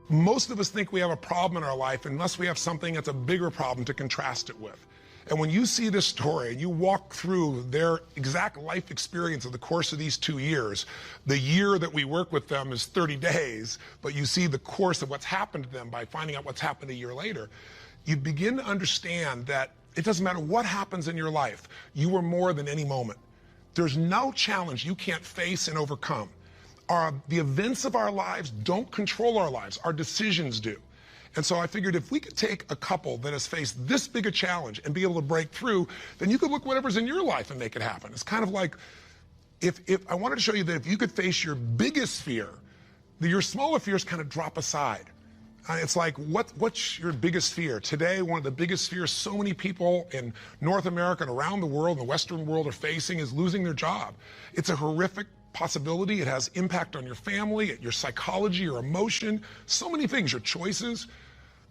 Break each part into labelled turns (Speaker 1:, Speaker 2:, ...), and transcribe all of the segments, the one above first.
Speaker 1: Most of us think we have a problem in our life unless we have something that's a bigger problem to contrast it with. And when you see this story and you walk through their exact life experience of the course of these 2 years, the year that we work with them is 30 days, but you see the course of what's happened to them by finding out what's happened a year later, you begin to understand that it doesn't matter what happens in your life, you are more than any moment. There's no challenge you can't face and overcome. The events of our lives don't control our lives, our decisions do. And so I figured if we could take a couple that has faced this big a challenge and be able to break through, then you could look whatever's in your life and make it happen. It's kind of like, if I wanted to show you that if you could face your biggest fear, your smaller fears kind of drop aside. It's like, what's your biggest fear? Today, one of the biggest fears so many people in North America and around the world, in the Western world, are facing is losing their job. It's a horrific possibility. It has impact on your family, your psychology, your emotion, so many things, your choices.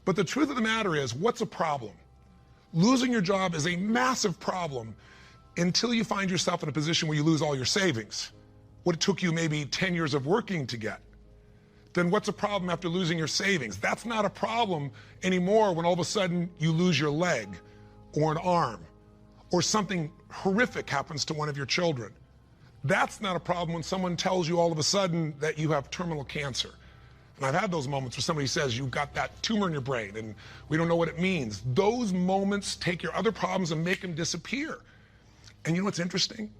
Speaker 1: But the truth of the matter is, what's a problem? Losing your job is a massive problem until you find yourself in a position where you lose all your savings, what it took you maybe 10 years of working to get. Then what's a problem after losing your savings? That's not a problem anymore when all of a sudden you lose your leg or an arm or something horrific happens to one of your children. That's not a problem when someone tells you all of a sudden that you have terminal cancer. And I've had those moments where somebody says, you've got that tumor in your brain and we don't know what it means. Those moments take your other problems and make them disappear. And you know what's interesting?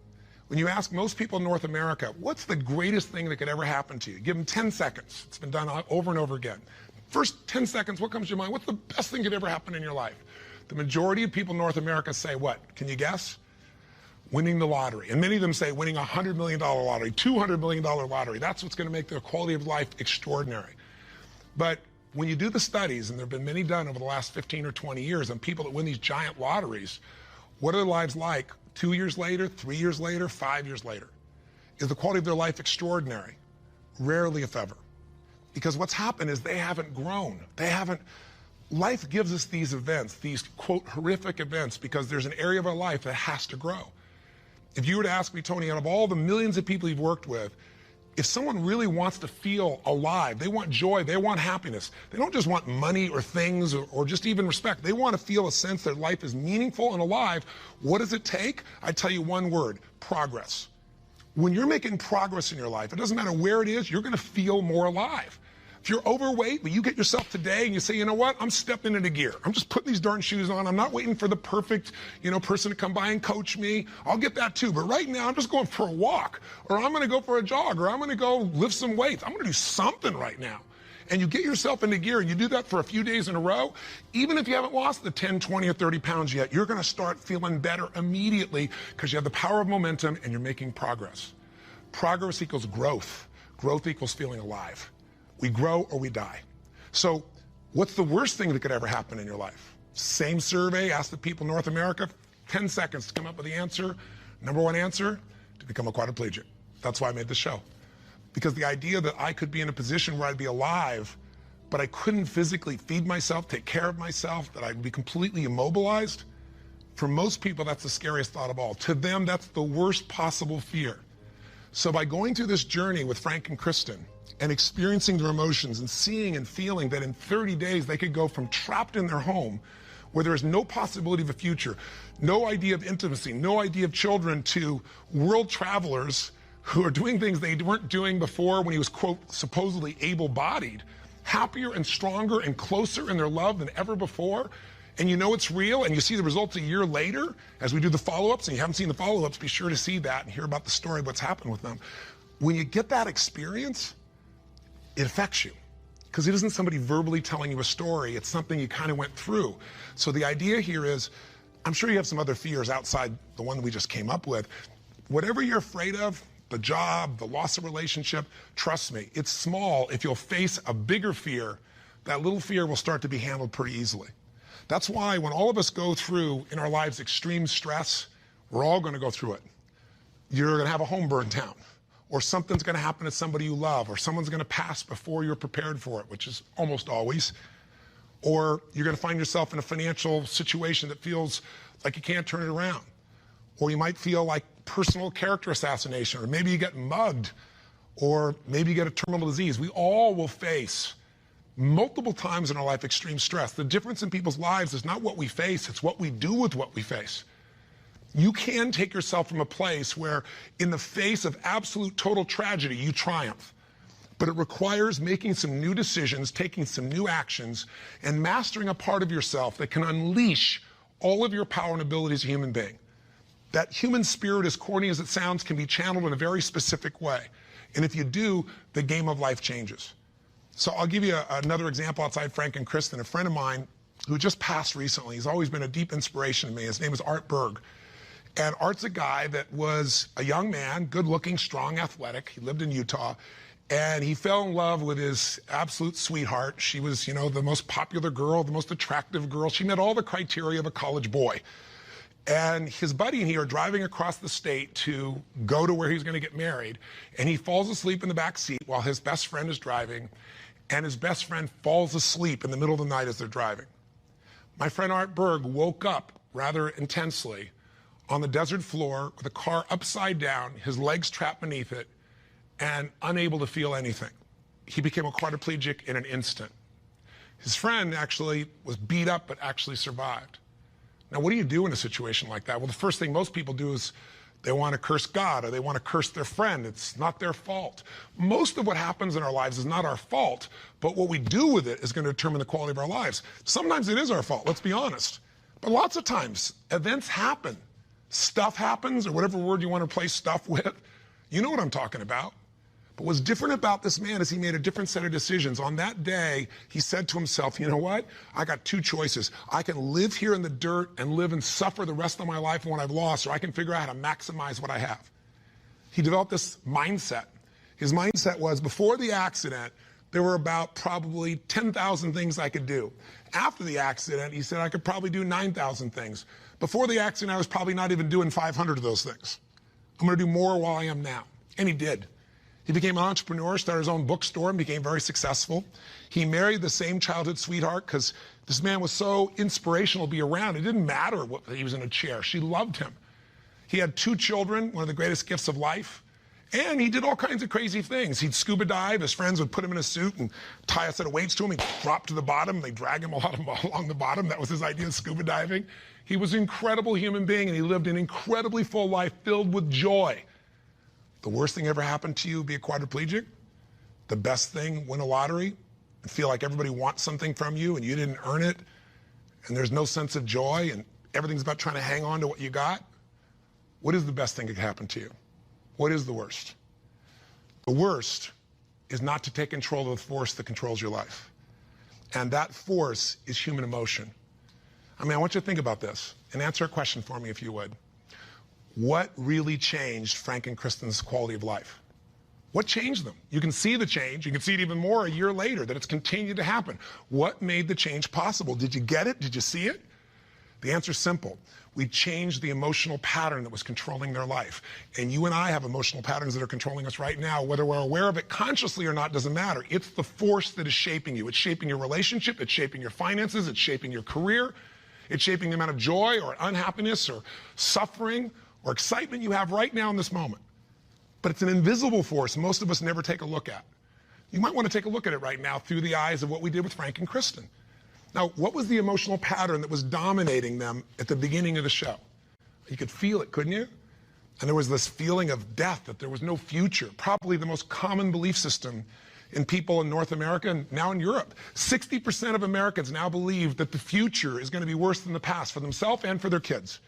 Speaker 1: When you ask most people in North America, what's the greatest thing that could ever happen to you? Give them 10 seconds. It's been done over and over again. First 10 seconds, what comes to your mind? What's the best thing that could ever happen in your life? The majority of people in North America say what? Can you guess? Winning the lottery. And many of them say winning a $100 million lottery, $200 million lottery. That's what's going to make their quality of life extraordinary. But when you do the studies, and there have been many done over the last 15 or 20 years on people that win these giant lotteries, what are their lives like 2 years later, 3 years later, 5 years later? Is the quality of their life extraordinary? Rarely, if ever. Because what's happened is they haven't grown. Life gives us these events, these, quote, horrific events, because there's an area of our life that has to grow. If you were to ask me, Tony, out of all the millions of people you've worked with, if someone really wants to feel alive, they want joy, they want happiness, they don't just want money or things or just even respect, they want to feel a sense that life is meaningful and alive, what does it take? I tell you one word: progress. When you're making progress in your life, it doesn't matter where it is, you're going to feel more alive. If you're overweight, but you get yourself today and you say, you know what, I'm stepping into gear. I'm just putting these darn shoes on. I'm not waiting for the perfect, person to come by and coach me. I'll get that too. But right now, I'm just going for a walk, or I'm going to go for a jog, or I'm going to go lift some weights. I'm going to do something right now. And you get yourself into gear, and you do that for a few days in a row. Even if you haven't lost the 10, 20, or 30 pounds yet, you're going to start feeling better immediately because you have the power of momentum and you're making progress. Progress equals growth. Growth equals feeling alive. We grow or we die. So what's the worst thing that could ever happen in your life? Same survey, asked the people in North America, 10 seconds to come up with the answer. Number one answer: to become a quadriplegic. That's why I made the show. Because the idea that I could be in a position where I'd be alive, but I couldn't physically feed myself, take care of myself, that I'd be completely immobilized, for most people, that's the scariest thought of all. To them, that's the worst possible fear. So by going through this journey with Frank and Kristen, and experiencing their emotions and seeing and feeling that in 30 days they could go from trapped in their home where there is no possibility of a future, no idea of intimacy, no idea of children, to world travelers who are doing things they weren't doing before when he was, quote, supposedly able-bodied, happier and stronger and closer in their love than ever before. And you know it's real, and you see the results a year later as we do the follow-ups, and you haven't seen the follow-ups, be sure to see that and hear about the story of what's happened with them. When you get that experience, it affects you, because it isn't somebody verbally telling you a story. It's something you kind of went through. So the idea here is, I'm sure you have some other fears outside the one we just came up with. Whatever you're afraid of, the job, the loss of relationship, trust me, it's small. If you'll face a bigger fear, that little fear will start to be handled pretty easily. That's why when all of us go through in our lives extreme stress, we're all going to go through it. You're going to have a home burned down, or something's going to happen to somebody you love, or someone's going to pass before you're prepared for it, which is almost always. Or you're going to find yourself in a financial situation that feels like you can't turn it around. Or you might feel like personal character assassination, or maybe you get mugged, or maybe you get a terminal disease. We all will face multiple times in our life extreme stress. The difference in people's lives is not what we face, it's what we do with what we face. You can take yourself from a place where in the face of absolute total tragedy, you triumph. But it requires making some new decisions, taking some new actions, and mastering a part of yourself that can unleash all of your power and ability as a human being. That human spirit, as corny as it sounds, can be channeled in a very specific way. And if you do, the game of life changes. So I'll give you another example outside Frank and Kristen. A friend of mine who just passed recently, he's always been a deep inspiration to me. His name is Art Berg. And Art's a guy that was a young man, good-looking, strong, athletic. He lived in Utah. And he fell in love with his absolute sweetheart. She was, the most popular girl, the most attractive girl. She met all the criteria of a college boy. And his buddy and he are driving across the state to go to where he's going to get married. And he falls asleep in the back seat while his best friend is driving. And his best friend falls asleep in the middle of the night as they're driving. My friend Art Berg woke up rather intensely on the desert floor with the car upside down, his legs trapped beneath it, and unable to feel anything. He became a quadriplegic in an instant. His friend actually was beat up, but actually survived. Now, what do you do in a situation like that? Well, the first thing most people do is they want to curse God or they want to curse their friend. It's not their fault. Most of what happens in our lives is not our fault, but what we do with it is going to determine the quality of our lives. Sometimes it is our fault, let's be honest. But lots of times, events happen. Stuff happens, or whatever word you want to replace stuff with. You know what I'm talking about. But what's different about this man is he made a different set of decisions. On that day, he said to himself, you know what? I got two choices. I can live here in the dirt and live and suffer the rest of my life for what I've lost, or I can figure out how to maximize what I have. He developed this mindset. His mindset was, before the accident, there were about probably 10,000 things I could do. After the accident, he said I could probably do 9,000 things. Before the accident, I was probably not even doing 500 of those things. I'm going to do more while I am now. And he did. He became an entrepreneur, started his own bookstore, and became very successful. He married the same childhood sweetheart because this man was so inspirational to be around. It didn't matter what he was in a chair. She loved him. He had 2 children, one of the greatest gifts of life. And he did all kinds of crazy things. He'd scuba dive. His friends would put him in a suit and tie a set of weights to him. He'd drop to the bottom. They'd drag him along the bottom. That was his idea of scuba diving. He was an incredible human being, and he lived an incredibly full life filled with joy. The worst thing ever happened to you, be a quadriplegic. The best thing, win a lottery and feel like everybody wants something from you and you didn't earn it, and there's no sense of joy and everything's about trying to hang on to what you got. What is the best thing that could happen to you? What is the worst? The worst is not to take control of the force that controls your life. And that force is human emotion. I mean, I want you to think about this and answer a question for me if you would. What really changed Frank and Kristen's quality of life? What changed them? You can see the change. You can see it even more a year later, that it's continued to happen. What made the change possible? Did you get it? Did you see it? The answer is simple. We changed the emotional pattern that was controlling their life. And you and I have emotional patterns that are controlling us right now. Whether we're aware of it consciously or not doesn't matter. It's the force that is shaping you. It's shaping your relationship. It's shaping your finances. It's shaping your career. It's shaping the amount of joy or unhappiness or suffering or excitement you have right now in this moment. But it's an invisible force most of us never take a look at. You might want to take a look at it right now through the eyes of what we did with Frank and Kristen. Now, what was the emotional pattern that was dominating them at the beginning of the show? You could feel it, couldn't you? And there was this feeling of death, that there was no future, probably the most common belief system in people in North America and now in Europe. 60% of Americans now believe that the future is going to be worse than the past for themselves and for their kids.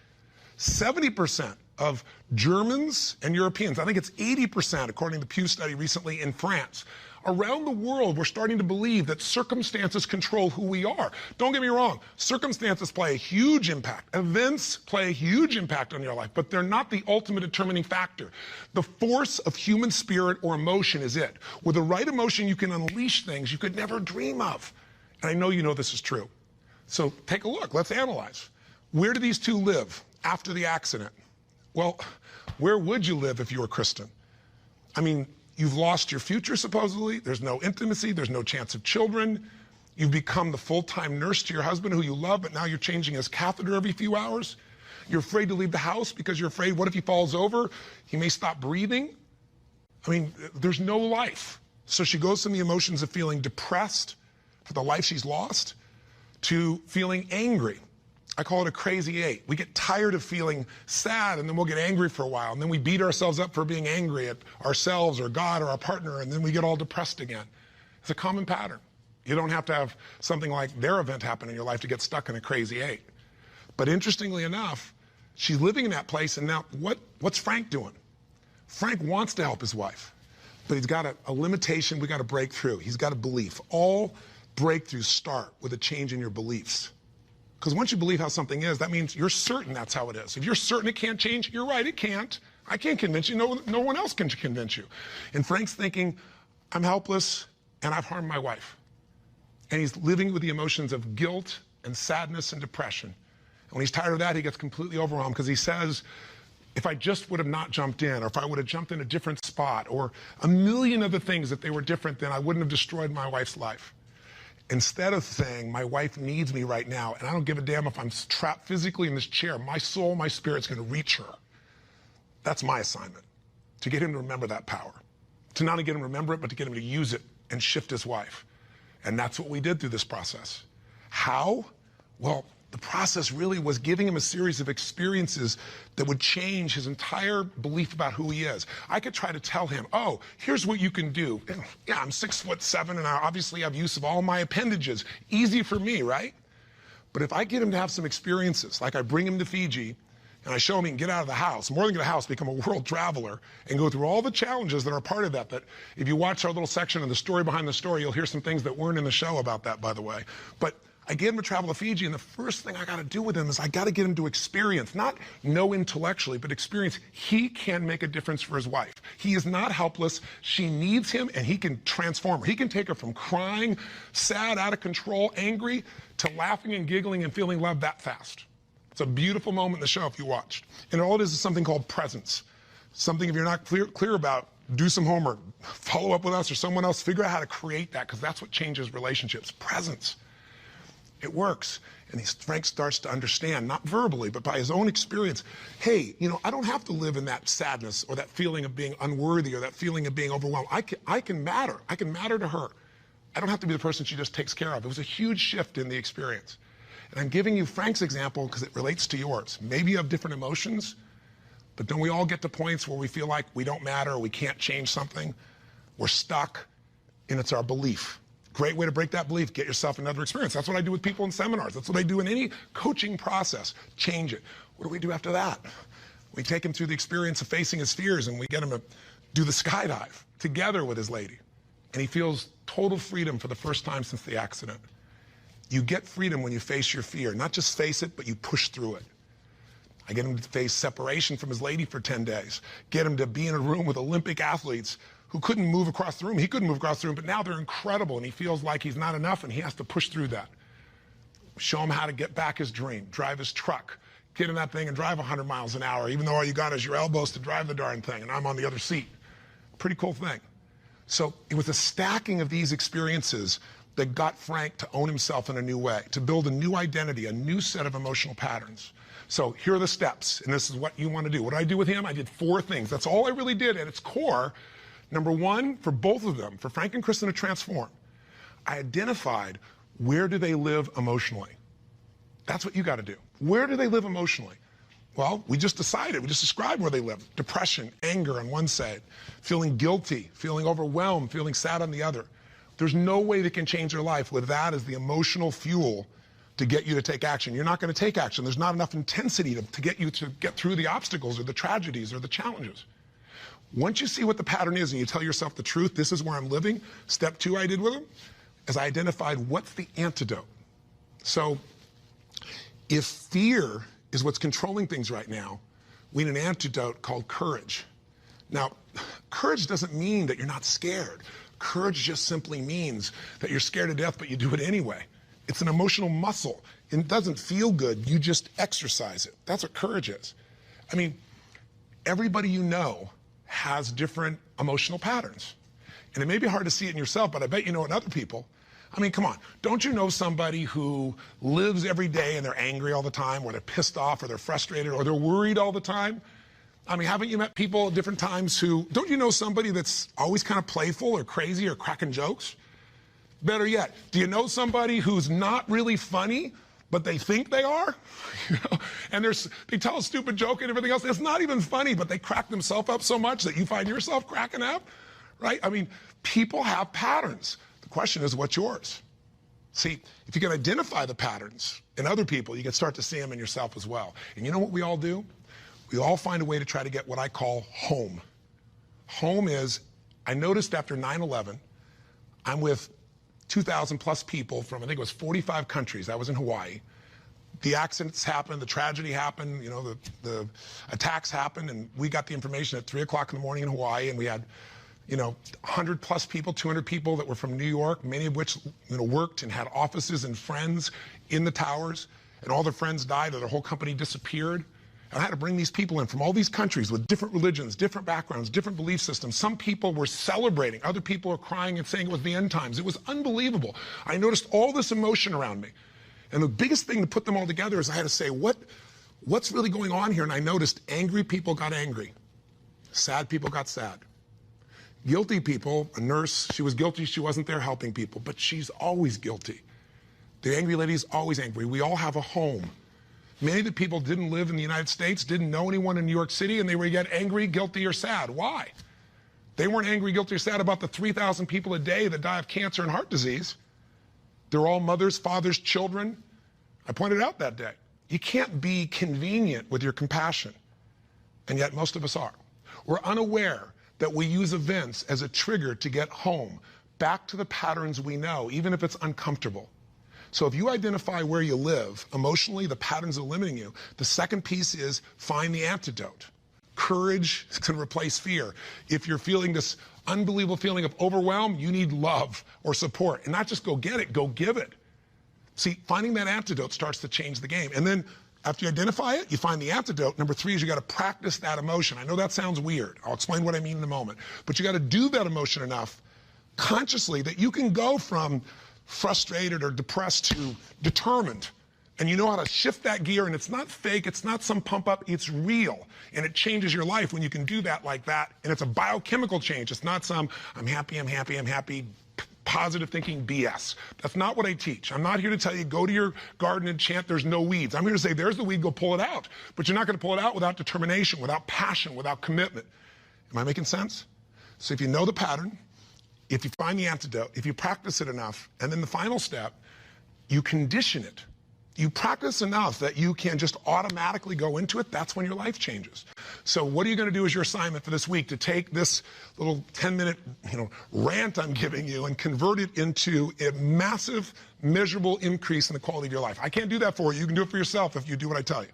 Speaker 1: 70% of Germans and Europeans, I think it's 80% according to the Pew study recently in France. Around the world, we're starting to believe that circumstances control who we are. Don't get me wrong, circumstances play a huge impact. Events play a huge impact on your life, but they're not the ultimate determining factor. The force of human spirit or emotion is it. With the right emotion, you can unleash things you could never dream of. And I know you know this is true. So take a look, let's analyze. Where do these two live after the accident? Well, where would you live if you were Kristen? I mean, you've lost your future, supposedly. There's no intimacy. There's no chance of children. You've become the full-time nurse to your husband who you love, but now you're changing his catheter every few hours. You're afraid to leave the house because you're afraid, what if he falls over? He may stop breathing. I mean, there's no life. So she goes from the emotions of feeling depressed, for the life she's lost, to feeling angry. I call it a crazy 8. We get tired of feeling sad, and then we'll get angry for a while, and then we beat ourselves up for being angry at ourselves or God or our partner, and then we get all depressed again. It's a common pattern. You don't have to have something like their event happen in your life to get stuck in a crazy 8. But interestingly enough, she's living in that place, and now what's Frank doing? Frank wants to help his wife, but he's got a limitation we got to break through. He's got a belief. All breakthroughs start with a change in your beliefs. Because once you believe how something is, that means you're certain that's how it is. If you're certain it can't change, you're right, it can't. I can't convince you. No one else can convince you. And Frank's thinking, I'm helpless, and I've harmed my wife. And he's living with the emotions of guilt and sadness and depression. And when he's tired of that, he gets completely overwhelmed because he says, if I just would have not jumped in, or if I would have jumped in a different spot, or a million other things, if they were different, then I wouldn't have destroyed my wife's life. Instead of saying, my wife needs me right now, and I don't give a damn if I'm trapped physically in this chair, my soul, my spirit's going to reach her. That's my assignment, to get him to remember that power. To not only get him to remember it, but to get him to use it and shift his wife. And that's what we did through this process. How? Well, the process really was giving him a series of experiences that would change his entire belief about who he is. I could try to tell him, oh, here's what you can do. Yeah, I'm 6'7", and I obviously have use of all my appendages. Easy for me, right? But if I get him to have some experiences, like I bring him to Fiji, and I show him he can get out of the house, more than get a house, become a world traveler, and go through all the challenges that are part of that if you watch our little section of the story behind the story, you'll hear some things that weren't in the show about that, by the way. But I get him to travel to Fiji, and the first thing I got to do with him is I got to get him to experience, not know intellectually, but experience he can make a difference for his wife. He is not helpless. She needs him, and he can transform her. He can take her from crying, sad, out of control, angry, to laughing and giggling and feeling love that fast. It's a beautiful moment in the show if you watched. And all it is something called presence. Something if you're not clear about, do some homework, follow up with us or someone else, figure out how to create that, because that's what changes relationships. Presence. It works. And Frank starts to understand, not verbally, but by his own experience, hey, I don't have to live in that sadness or that feeling of being unworthy or that feeling of being overwhelmed. I can matter. I can matter to her. I don't have to be the person she just takes care of. It was a huge shift in the experience. And I'm giving you Frank's example because it relates to yours. Maybe you have different emotions, but don't we all get to points where we feel like we don't matter or we can't change something? We're stuck, and it's our belief. Great way to break that belief, get yourself another experience. That's what I do with people in seminars. That's what I do in any coaching process. Change it. What do we do after that? We take him through the experience of facing his fears, and we get him to do the skydive together with his lady. And he feels total freedom for the first time since the accident. You get freedom when you face your fear. Not just face it, but you push through it. I get him to face separation from his lady for 10 days. Get him to be in a room with Olympic athletes who couldn't move across the room. He couldn't move across the room, but now they're incredible, and he feels like he's not enough, and he has to push through that. Show him how to get back his dream, drive his truck, get in that thing and drive 100 miles an hour, even though all you got is your elbows to drive the darn thing, and I'm on the other seat. Pretty cool thing. So it was a stacking of these experiences that got Frank to own himself in a new way, to build a new identity, a new set of emotional patterns. So here are the steps, and this is what you want to do. What did I do with him? I did 4 things. That's all I really did at its core. Number 1, for both of them, for Frank and Kristen to transform, I identified where do they live emotionally. That's what you got to do. Where do they live emotionally? Well, we just decided, we just described where they live. Depression, anger on one side, feeling guilty, feeling overwhelmed, feeling sad on the other. There's no way they can change their life with that as the emotional fuel to get you to take action. You're not going to take action. There's not enough intensity to get you to get through the obstacles or the tragedies or the challenges. Once you see what the pattern is and you tell yourself the truth, this is where I'm living, step 2 I did with them, is I identified what's the antidote. So if fear is what's controlling things right now, we need an antidote called courage. Now, courage doesn't mean that you're not scared. Courage just simply means that you're scared to death, but you do it anyway. It's an emotional muscle. It doesn't feel good. You just exercise it. That's what courage is. I mean, everybody you know has different emotional patterns. And it may be hard to see it in yourself, but I bet you know it in other people. I mean, come on. Don't you know somebody who lives every day and they're angry all the time, or they're pissed off, or they're frustrated, or they're worried all the time? I mean, haven't you met people at different times who, don't you know somebody that's always kind of playful or crazy or cracking jokes? Better yet, do you know somebody who's not really funny, but they think they are? And they tell a stupid joke and everything else. It's not even funny, but they crack themselves up so much that you find yourself cracking up, right? I mean, people have patterns. The question is, what's yours? See, if you can identify the patterns in other people, you can start to see them in yourself as well. And you know what we all do? We all find a way to try to get what I call home. Home is, I noticed after 9/11, I'm with 2,000 plus people from, I think it was 45 countries. I was in Hawaii. The accidents happened, the tragedy happened, the attacks happened, and we got the information at 3 o'clock in the morning in Hawaii, and we had 100 plus people, 200 people that were from New York, many of which worked and had offices and friends in the towers, and all their friends died or their whole company disappeared. And I had to bring these people in from all these countries with different religions, different backgrounds, different belief systems. Some people were celebrating. Other people were crying and saying it was the end times. It was unbelievable. I noticed all this emotion around me. And the biggest thing to put them all together is I had to say, what's really going on here? And I noticed angry people got angry. Sad people got sad. Guilty people, a nurse, she was guilty. She wasn't there helping people, but she's always guilty. The angry lady is always angry. We all have a home. Many of the people didn't live in the United States, didn't know anyone in New York City, and they were yet angry, guilty, or sad. Why? They weren't angry, guilty, or sad about the 3,000 people a day that die of cancer and heart disease. They're all mothers, fathers, children. I pointed out that day. You can't be convenient with your compassion, and yet most of us are. We're unaware that we use events as a trigger to get home, back to the patterns we know, even if it's uncomfortable. So if you identify where you live, emotionally, the patterns that are limiting you, the second piece is find the antidote. Courage can replace fear. If you're feeling this unbelievable feeling of overwhelm, you need love or support. And not just go get it, go give it. See, finding that antidote starts to change the game. And then after you identify it, you find the antidote. Number 3 is you got to practice that emotion. I know that sounds weird. I'll explain what I mean in a moment. But you got to do that emotion enough consciously that you can go from frustrated or depressed to determined. And you know how to shift that gear, and it's not fake, it's not some pump up, it's real. And it changes your life when you can do that like that. And it's a biochemical change. It's not some I'm happy, positive thinking BS. That's not what I teach. I'm not here to tell you go to your garden and chant there's no weeds. I'm here to say there's the weed, go pull it out. But you're not going to pull it out without determination, without passion, without commitment. Am I making sense? So if you know the pattern, if you find the antidote, if you practice it enough, and then the final step, you condition it. You practice enough that you can just automatically go into it, that's when your life changes. So what are you going to do as your assignment for this week to take this little 10-minute rant I'm giving you and convert it into a massive, measurable increase in the quality of your life? I can't do that for you. You can do it for yourself if you do what I tell you.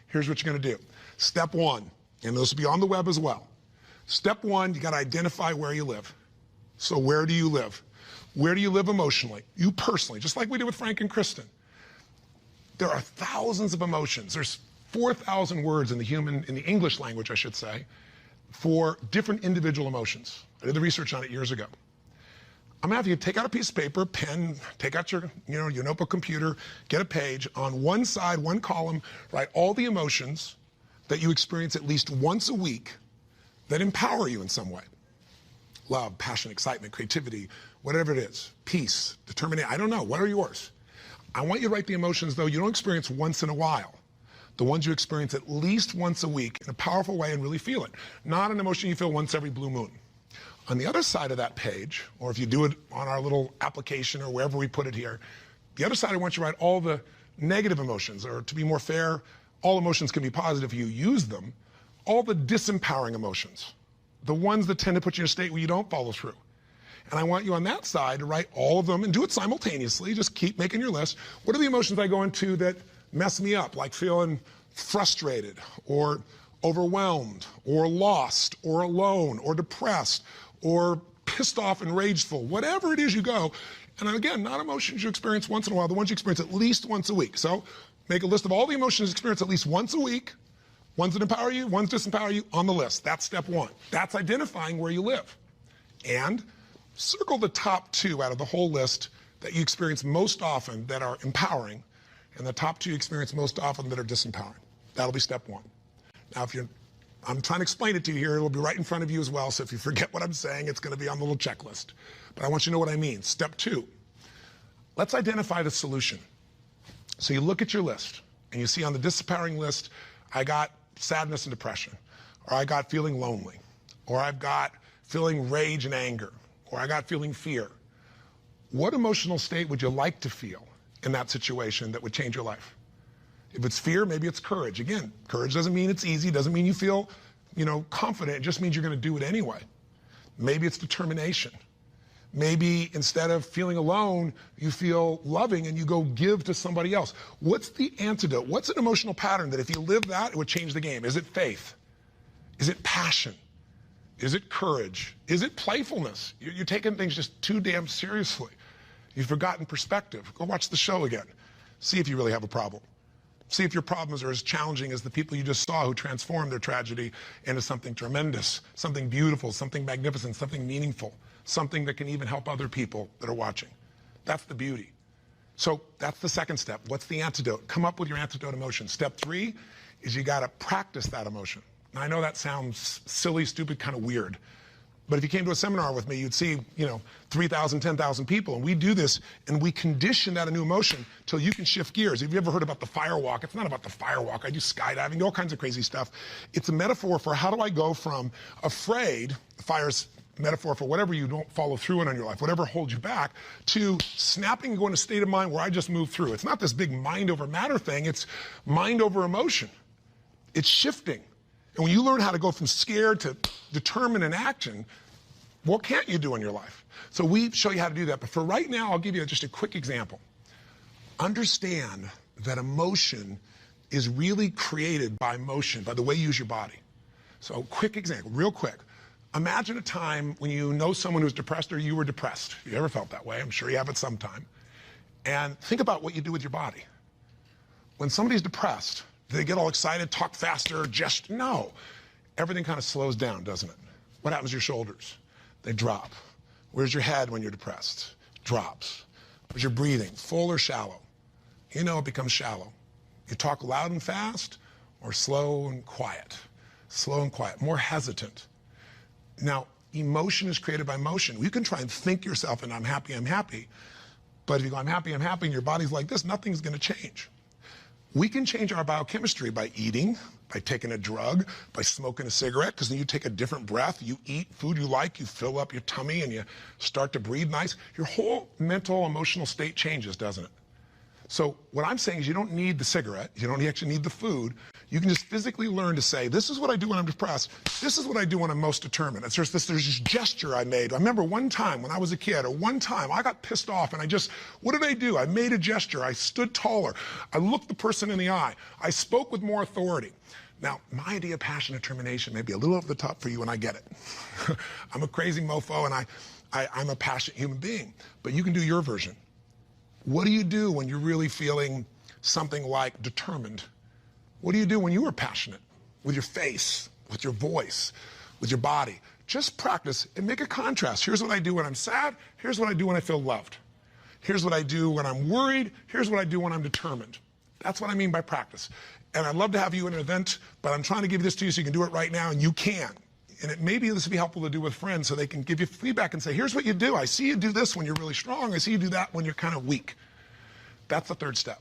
Speaker 1: Here's what you're going to do. Step 1, and this will be on the web as well. Step 1, you got to identify where you live. So where do you live? Where do you live emotionally? You personally, just like we did with Frank and Kristen. There are thousands of emotions. There's 4,000 words in the English language, I should say, for different individual emotions. I did the research on it years ago. I'm gonna have you take out a piece of paper, pen, take out your notebook, computer, get a page. On one side, one column, write all the emotions that you experience at least once a week that empower you in some way. Love, passion, excitement, creativity, whatever it is. Peace, determination, I don't know, what are yours? I want you to write the emotions, though, you don't experience once in a while. The ones you experience at least once a week in a powerful way and really feel it. Not an emotion you feel once every blue moon. On the other side of that page, or if you do it on our little application or wherever we put it here, the other side I want you to write all the negative emotions, or to be more fair, all emotions can be positive if you use them, all the disempowering emotions. The ones that tend to put you in a state where you don't follow through. And I want you on that side to write all of them and do it simultaneously. Just keep making your list. What are the emotions I go into that mess me up, like feeling frustrated or overwhelmed or lost or alone or depressed or pissed off and rageful, whatever it is you go. And again, not emotions you experience once in a while, the ones you experience at least once a week. So make a list of all the emotions you experience at least once a week, ones that empower you, ones that disempower you, on the list. That's step 1. That's identifying where you live. And circle the top 2 out of the whole list that you experience most often that are empowering, and the top 2 you experience most often that are disempowering. That'll be step 1. Now, I'm trying to explain it to you here, it'll be right in front of you as well, so if you forget what I'm saying, it's going to be on the little checklist. But I want you to know what I mean. Step 2, let's identify the solution. So you look at your list, and you see on the disempowering list, I got sadness and depression, or I got feeling lonely, or I've got feeling rage and anger, or I got feeling fear. What emotional state would you like to feel in that situation that would change your life? If it's fear, maybe it's courage. Again, courage doesn't mean it's easy, doesn't mean you feel, confident. It just means you're going to do it anyway. Maybe it's determination. Maybe instead of feeling alone, you feel loving and you go give to somebody else. What's the antidote? What's an emotional pattern that if you live that, it would change the game? Is it faith? Is it passion? Is it courage? Is it playfulness? You're taking things just too damn seriously. You've forgotten perspective. Go watch the show again. See if you really have a problem. See if your problems are as challenging as the people you just saw who transformed their tragedy into something tremendous, something beautiful, something magnificent, something meaningful, something that can even help other people that are watching. That's the beauty. So that's the second step. What's the antidote? Come up with your antidote emotion. Step 3 is you got to practice that emotion. Now, I know that sounds silly, stupid, kind of weird. But if you came to a seminar with me, you'd see, 3,000, 10,000 people. And we do this, and we condition that a new emotion till you can shift gears. Have you ever heard about the fire walk? It's not about the fire walk. I do skydiving, all kinds of crazy stuff. It's a metaphor for how do I go from afraid, fire's metaphor for whatever you don't follow through on in your life, whatever holds you back, to snapping and going to a state of mind where I just move through. It's not this big mind over matter thing. It's mind over emotion. It's shifting. And when you learn how to go from scared to determined in action, what can't you do in your life? So we show you how to do that. But for right now, I'll give you just a quick example. Understand that emotion is really created by motion, by the way you use your body. So quick example, real quick. Imagine a time when you know someone who's depressed or you were depressed. If you ever felt that way, I'm sure you have at some time. And think about what you do with your body. When somebody's depressed, do they get all excited, talk faster, gesture? No. Everything kind of slows down, doesn't it? What happens to your shoulders? They drop. Where's your head when you're depressed? Drops. Where's your breathing? Full or shallow? It becomes shallow. You talk loud and fast or slow and quiet? Slow and quiet, more hesitant. Now, emotion is created by motion. You can try and think yourself and I'm happy. But if you go, I'm happy, and your body's like this, nothing's going to change. We can change our biochemistry by eating, by taking a drug, by smoking a cigarette, because then you take a different breath, you eat food you like, you fill up your tummy, and you start to breathe nice. Your whole mental, emotional state changes, doesn't it? So what I'm saying is you don't need the cigarette, you don't actually need the food. You can just physically learn to say, this is what I do when I'm depressed, this is what I do when I'm most determined. There's this gesture I made. I remember one time when I was a kid, or one time I got pissed off and what did I do? I made a gesture, I stood taller, I looked the person in the eye, I spoke with more authority. Now, my idea of passion and determination may be a little over the top for you, and I get it. I'm a crazy mofo, and I'm a passionate human being, but you can do your version. What do you do when you're really feeling something like determined? What do you do when you are passionate? With your face, with your voice, with your body. Just practice and make a contrast. Here's what I do when I'm sad. Here's what I do when I feel loved. Here's what I do when I'm worried. Here's what I do when I'm determined. That's what I mean by practice. And I'd love to have you in an event, but I'm trying to give this to you so you can do it right now, and you can. And maybe this would be helpful to do with friends so they can give you feedback and say, here's what you do. I see you do this when you're really strong. I see you do that when you're kind of weak. That's the third step.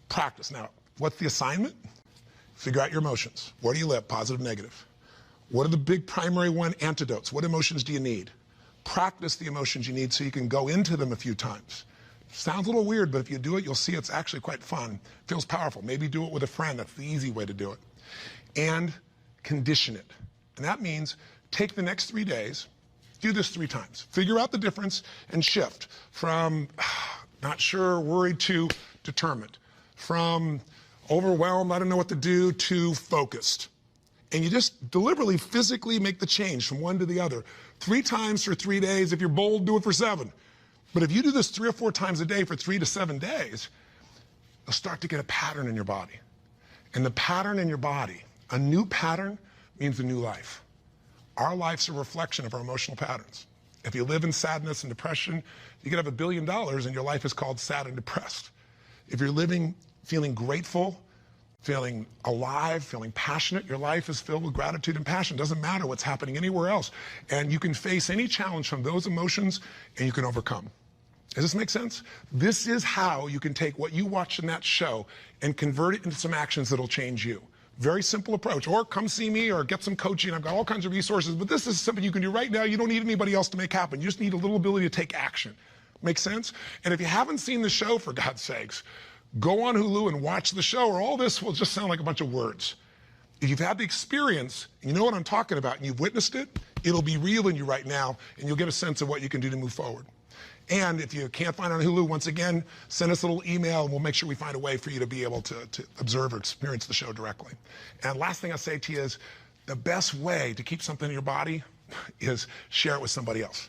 Speaker 1: Practice. Now, what's the assignment? Figure out your emotions. Where do you live? Positive, negative. What are the big primary antidotes? What emotions do you need? Practice the emotions you need so you can go into them a few times. Sounds a little weird, but if you do it, you'll see it's actually quite fun. Feels powerful. Maybe do it with a friend. That's the easy way to do it. And condition it. And that means take the next 3 days, do this 3 times. Figure out the difference and shift from not sure, worried to determined. From overwhelmed, I don't know what to do, to focused. And you just deliberately, physically make the change from one to the other. 3 times for 3 days. If you're bold, do it for 7. But if you do this 3 or 4 times a day for 3 to 7 days, you'll start to get a pattern in your body. And the pattern in your body, a new pattern, means a new life. Our life's a reflection of our emotional patterns. If you live in sadness and depression, you could have $1 billion and your life is called sad and depressed. If you're living feeling grateful, feeling alive, feeling passionate, your life is filled with gratitude and passion. Doesn't matter what's happening anywhere else. And you can face any challenge from those emotions and you can overcome. Does this make sense? This is how you can take what you watched in that show and convert it into some actions that'll change you. Very simple approach. Or come see me or get some coaching. I've got all kinds of resources, but this is something you can do right now. You don't need anybody else to make happen. You just need a little ability to take action. Make sense? And if you haven't seen the show, for God's sakes, go on Hulu and watch the show, or all this will just sound like a bunch of words. If you've had the experience, and you know what I'm talking about, and you've witnessed it, it'll be real in you right now, and you'll get a sense of what you can do to move forward. And if you can't find it on Hulu, once again, send us a little email, and we'll make sure we find a way for you to be able to observe or experience the show directly. And last thing I'll say to you is, the best way to keep something in your body is share it with somebody else.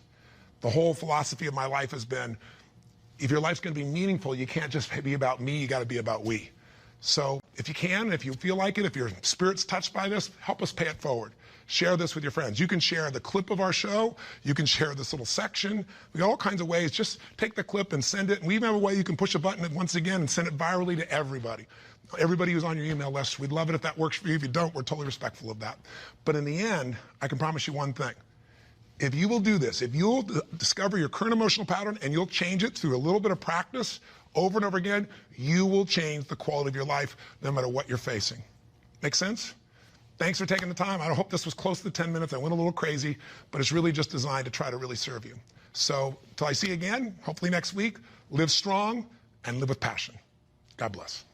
Speaker 1: The whole philosophy of my life has been, if your life's going to be meaningful, you can't just be about me, you got to be about we. So if you can, if you feel like it, if your spirit's touched by this, help us pay it forward. Share this with your friends. You can share the clip of our show. You can share this little section. We got all kinds of ways. Just take the clip and send it. And we even have a way you can push a button once again and send it virally to everybody. Everybody who's on your email list. We'd love it if that works for you. If you don't, we're totally respectful of that. But in the end, I can promise you one thing. If you will do this, if you'll discover your current emotional pattern and you'll change it through a little bit of practice over and over again, you will change the quality of your life no matter what you're facing. Make sense? Thanks for taking the time. I hope this was close to 10 minutes. I went a little crazy, but it's really just designed to try to really serve you. So until I see you again, hopefully next week, live strong and live with passion. God bless.